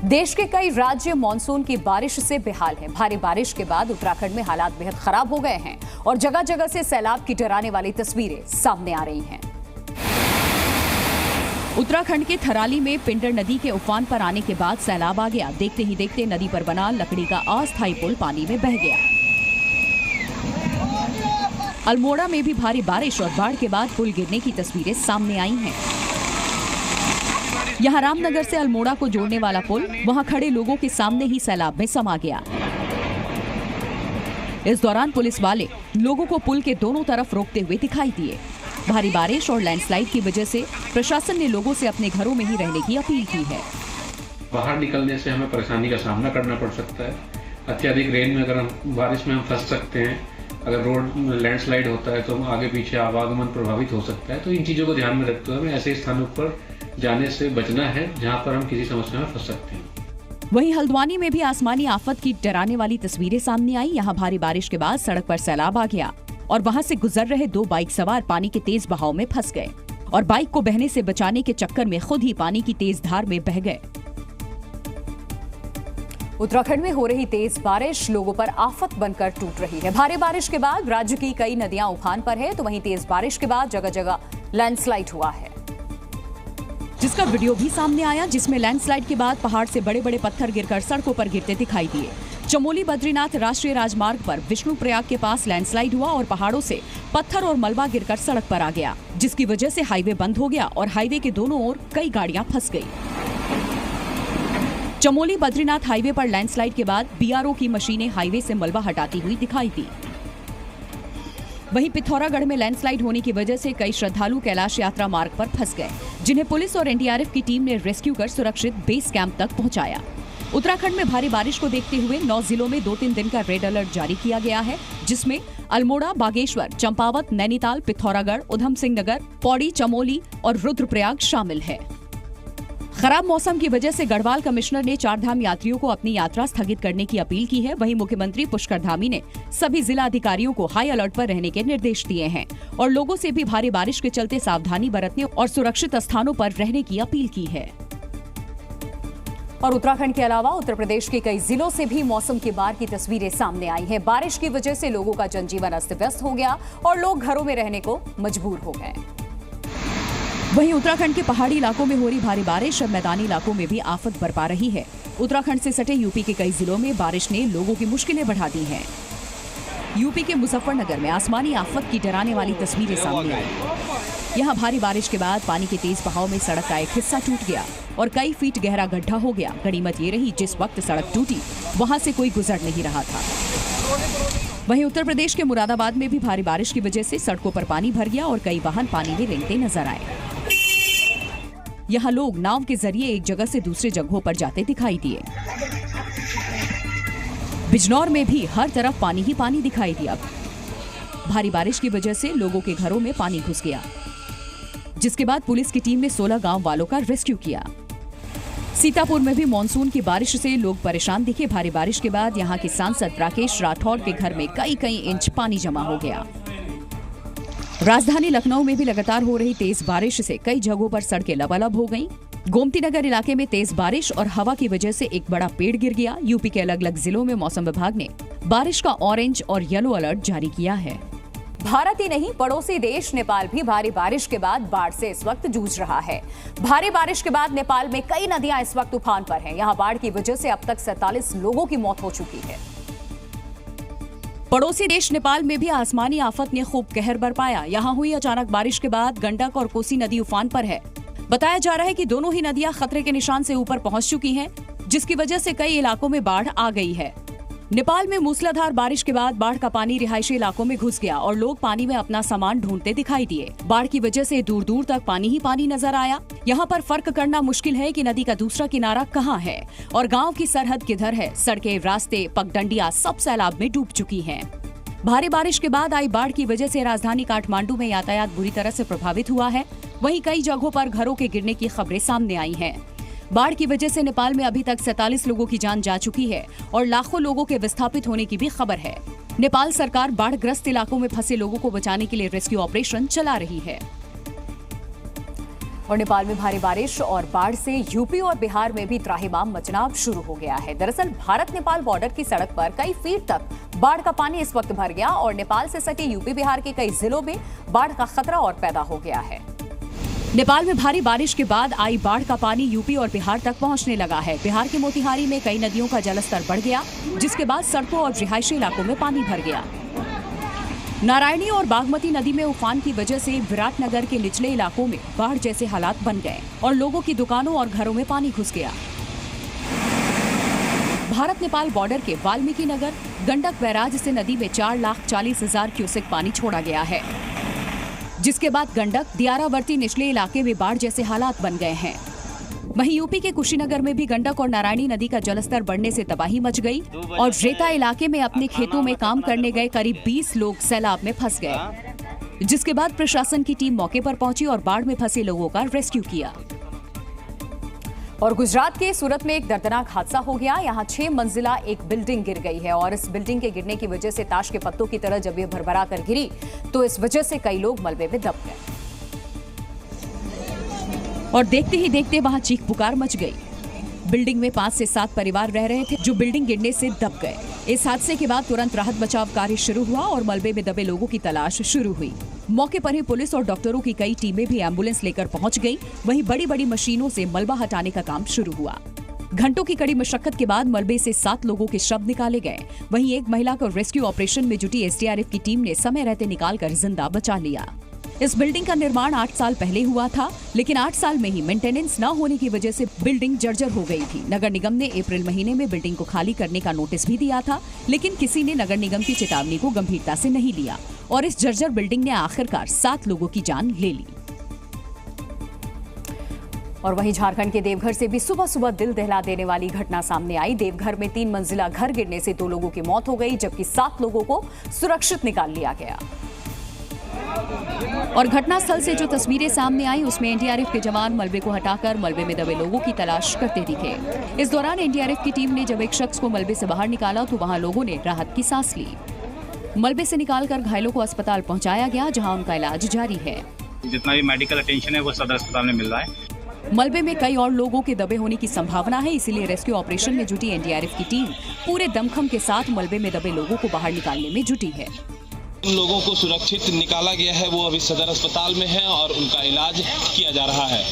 देश के कई राज्य मानसून की बारिश से बेहाल हैं। भारी बारिश के बाद उत्तराखंड में हालात बेहद खराब हो गए हैं और जगह जगह से सैलाब की डराने वाली तस्वीरें सामने आ रही हैं। उत्तराखंड के थराली में पिंडर नदी के उफान पर आने के बाद सैलाब आ गया। देखते ही देखते नदी पर बना लकड़ी का अस्थायी पुल पानी में बह गया। अल्मोड़ा में भी भारी बारिश और बाढ़ के बाद पुल गिरने की तस्वीरें सामने आई हैं। यहाँ रामनगर से अल्मोड़ा को जोड़ने वाला पुल वहाँ खड़े लोगों के सामने ही सैलाब में समा गया। इस दौरान पुलिस वाले लोगों को पुल के दोनों तरफ रोकते हुए दिखाई दिए। भारी बारिश और लैंडस्लाइड की वजह से प्रशासन ने लोगों से अपने घरों में ही रहने की अपील की है। बाहर निकलने से हमें परेशानी का सामना करना पड़ सकता है। अत्यधिक रेन में अगर हम बारिश में फंस सकते हैं। अगर रोड लैंडस्लाइड होता है तो आगे पीछे आवागमन प्रभावित हो सकता है। तो इन चीजों को ध्यान में रखते हुए हमें ऐसे स्थानों पर जाने से बचना है जहां पर हम किसी समस्या में फंस सकते हैं। वहीं हल्द्वानी में भी आसमानी आफत की डराने वाली तस्वीरें सामने आई। यहाँ भारी बारिश के बाद सड़क पर सैलाब आ गया और वहां से गुजर रहे दो बाइक सवार पानी के तेज बहाव में फंस गए और बाइक को बहने से बचाने के चक्कर में खुद ही पानी की तेज धार में बह गए। उत्तराखंड में हो रही तेज बारिश लोगों पर आफत बनकर टूट रही है। भारी बारिश के बाद राज्य की कई नदियां उफान पर है, तो वहीं तेज बारिश के बाद जगह जगह लैंडस्लाइड हुआ है, जिसका वीडियो भी सामने आया, जिसमें लैंडस्लाइड के बाद पहाड़ से बड़े बड़े पत्थर गिरकर सड़कों पर गिरते दिखाई दिए। चमोली बद्रीनाथ राष्ट्रीय राजमार्ग पर विष्णुप्रयाग के पास लैंडस्लाइड हुआ और पहाड़ों से पत्थर और मलबा गिरकर सड़क पर आ गया, जिसकी वजह से हाईवे बंद हो गया और हाईवे के दोनों ओर कई गाड़ियां फंस गई। चमोली बद्रीनाथ हाईवे पर लैंडस्लाइड के बाद बीआरओ की मशीनें हाईवे से मलबा हटाती हुई दिखाई दी। वहीं पिथौरागढ़ में लैंडस्लाइड होने की वजह से कई श्रद्धालु कैलाश यात्रा मार्ग पर फंस गए, जिन्हें पुलिस और एनडीआरएफ की टीम ने रेस्क्यू कर सुरक्षित बेस कैंप तक पहुंचाया। उत्तराखंड में भारी बारिश को देखते हुए 9 जिलों में 2-3 दिन का रेड अलर्ट जारी किया गया है, जिसमें अल्मोड़ा, बागेश्वर, चंपावत, नैनीताल, पिथौरागढ़, उधम सिंह नगर, पौड़ी, चमोली और रुद्रप्रयाग शामिल है। खराब मौसम की वजह से गढ़वाल कमिश्नर ने चारधाम यात्रियों को अपनी यात्रा स्थगित करने की अपील की है। वहीं मुख्यमंत्री पुष्कर धामी ने सभी जिला अधिकारियों को हाई अलर्ट पर रहने के निर्देश दिए हैं और लोगों से भी भारी बारिश के चलते सावधानी बरतने और सुरक्षित स्थानों पर रहने की अपील की है। और उत्तराखंड के अलावा उत्तर प्रदेश के कई जिलों से भी मौसम की मार की तस्वीरें सामने आई हैं। बारिश की वजह से लोगों का जनजीवन अस्त व्यस्त हो गया और लोग घरों में रहने को मजबूर हो गए। वहीं उत्तराखंड के पहाड़ी इलाकों में हो रही भारी बारिश अब मैदानी इलाकों में भी आफत बरपा रही है। उत्तराखंड से सटे यूपी के कई जिलों में बारिश ने लोगों की मुश्किलें बढ़ा दी हैं। यूपी के मुजफ्फरनगर में आसमानी आफत की डराने वाली तस्वीरें सामने आई। यहाँ भारी बारिश के बाद पानी के तेज बहाव में सड़क का एक हिस्सा टूट गया और कई फीट गहरा गड्ढा हो गया। गनीमत ये रही जिस वक्त सड़क टूटी वहां से कोई गुजर नहीं रहा था। वहीं उत्तर प्रदेश के मुरादाबाद में भी भारी बारिश की वजह से सड़कों पर पानी भर गया और कई वाहन पानी में रेंगते नजर आए। यहाँ लोग नाव के जरिए एक जगह से दूसरे जगहों पर जाते दिखाई दिए। बिजनौर में भी हर तरफ पानी ही पानी दिखाई दिया। भारी बारिश की वजह से लोगों के घरों में पानी घुस गया, जिसके बाद पुलिस की टीम ने 16 गांव वालों का रेस्क्यू किया। सीतापुर में भी मानसून की बारिश से लोग परेशान दिखे। भारी बारिश के बाद यहाँ के सांसद राकेश राठौड़ के घर में कई इंच पानी जमा हो गया। राजधानी लखनऊ में भी लगातार हो रही तेज बारिश से कई जगहों पर सड़कें लबालब हो गईं। गोमती नगर इलाके में तेज बारिश और हवा की वजह से एक बड़ा पेड़ गिर गया। यूपी के अलग अलग जिलों में मौसम विभाग ने बारिश का ऑरेंज और येलो अलर्ट जारी किया है। भारत ही नहीं, पड़ोसी देश नेपाल भी भारी बारिश के बाद बाढ़ से इस वक्त जूझ रहा है। भारी बारिश के बाद नेपाल में कई नदियां इस वक्त उफान पर हैं। यहाँ बाढ़ की वजह से अब तक 47 लोगों की मौत हो चुकी है। पड़ोसी देश नेपाल में भी आसमानी आफत ने खूब कहर बरपाया। यहाँ हुई अचानक बारिश के बाद गंडक और कोसी नदी उफान पर है। बताया जा रहा है कि दोनों ही नदियां खतरे के निशान से ऊपर पहुंच चुकी हैं, जिसकी वजह से कई इलाकों में बाढ़ आ गई है। नेपाल में मूसलाधार बारिश के बाद बाढ़ का पानी रिहायशी इलाकों में घुस गया और लोग पानी में अपना सामान ढूंढते दिखाई दिए। बाढ़ की वजह से दूर दूर तक पानी ही पानी नजर आया। यहाँ पर फर्क करना मुश्किल है कि नदी का दूसरा किनारा कहाँ है और गाँव की सरहद किधर है। सड़कें, रास्ते, पगडंडियां सब सैलाब में डूब चुकी हैं। भारी बारिश के बाद आई बाढ़ की वजह से राजधानी काठमांडू में यातायात बुरी तरह से प्रभावित हुआ है। वहीं कई जगहों पर घरों के गिरने की खबरें सामने आई हैं। बाढ़ की वजह से नेपाल में अभी तक 47 लोगों की जान जा चुकी है और लाखों लोगों के विस्थापित होने की भी खबर है। नेपाल सरकार बाढ़ग्रस्त इलाकों में फंसे लोगों को बचाने के लिए रेस्क्यू ऑपरेशन चला रही है। और नेपाल में भारी बारिश और बाढ़ से यूपी और बिहार में भी त्राहिमाम मचना शुरू हो गया है। दरअसल भारत नेपाल बॉर्डर की सड़क पर कई फीट तक बाढ़ का पानी इस वक्त भर गया और नेपाल से सटे यूपी बिहार के कई जिलों में बाढ़ का खतरा और पैदा हो गया है। नेपाल में भारी बारिश के बाद आई बाढ़ का पानी यूपी और बिहार तक पहुंचने लगा है। बिहार के मोतिहारी में कई नदियों का जलस्तर बढ़ गया, जिसके बाद सड़कों और रिहायशी इलाकों में पानी भर गया। नारायणी और बागमती नदी में उफान की वजह से विराटनगर के निचले इलाकों में बाढ़ जैसे हालात बन गए और लोगों की दुकानों और घरों में पानी घुस गया। भारत नेपाल बॉर्डर के वाल्मीकि नगर गंडक बैराज से नदी में 4,40,000 क्यूसेक पानी छोड़ा गया है, जिसके बाद गंडक दियारावर्ती निचले इलाके में बाढ़ जैसे हालात बन गए हैं। वहीं यूपी के कुशीनगर में भी गंडक और नारायणी नदी का जलस्तर बढ़ने से तबाही मच गई और रेता इलाके में अपने खेतों में काम करने गए करीब 20 लोग सैलाब में फंस गए, जिसके बाद प्रशासन की टीम मौके पर पहुंची और बाढ़ में फंसे लोगों का रेस्क्यू किया। और गुजरात के सूरत में एक दर्दनाक हादसा हो गया। यहाँ 6 मंजिला एक बिल्डिंग गिर गई है और इस बिल्डिंग के गिरने की वजह से ताश के पत्तों की तरह जब ये भरभरा कर गिरी तो इस वजह से कई लोग मलबे में दब गए और देखते ही देखते वहां चीख पुकार मच गई। बिल्डिंग में 5 से 7 परिवार रह रहे थे जो बिल्डिंग गिरने से दब गए। इस हादसे के बाद तुरंत राहत बचाव कार्य शुरू हुआ और मलबे में दबे लोगों की तलाश शुरू हुई। मौके पर ही पुलिस और डॉक्टरों की कई टीमें भी एम्बुलेंस लेकर पहुंच गई। वहीं बड़ी बड़ी मशीनों से मलबा हटाने का काम शुरू हुआ। घंटों की कड़ी मशक्कत के बाद मलबे से 7 लोगों के शव निकाले गए। वहीं एक महिला को रेस्क्यू ऑपरेशन में जुटी एसडीआरएफ की टीम ने समय रहते निकालकर जिंदा बचा लिया। इस बिल्डिंग का निर्माण 8 साल पहले हुआ था, लेकिन 8 साल में ही मेंटेनेंस न होने की वजह से बिल्डिंग जर्जर हो गई थी। नगर निगम ने अप्रैल महीने में बिल्डिंग को खाली करने का नोटिस भी दिया था, लेकिन किसी ने नगर निगम की चेतावनी को गंभीरता से नहीं लिया और इस जर्जर बिल्डिंग ने आखिरकार 7 लोगों की जान ले ली। और वहीं झारखंड के देवघर से भी सुबह सुबह दिल दहला देने वाली घटना सामने आई। देवघर में 3 मंजिला घर गिरने से 2 लोगों की मौत हो गई, जबकि 7 लोगों को सुरक्षित निकाल लिया गया। और घटनास्थल से जो तस्वीरें सामने आई उसमें एनडीआरएफ के जवान मलबे को हटाकर मलबे में दबे लोगों की तलाश करते दिखे। इस दौरान एनडीआरएफ की टीम ने जब एक शख्स को मलबे से बाहर निकाला तो वहां लोगों ने राहत की सांस ली। मलबे से निकालकर घायलों को अस्पताल पहुंचाया गया, जहां उनका इलाज जारी है। जितना भी मेडिकल अटेंशन है वो सदर अस्पताल में मिल रहा है। मलबे में कई और लोगों के दबे होने की संभावना है, इसीलिए रेस्क्यू ऑपरेशन में जुटी एनडीआरएफ की टीम पूरे दमखम के साथ मलबे में दबे लोगों को बाहर निकालने में जुटी है। उन लोगों को सुरक्षित निकाला गया है, वो अभी सदर अस्पताल में है और उनका इलाज किया जा रहा है।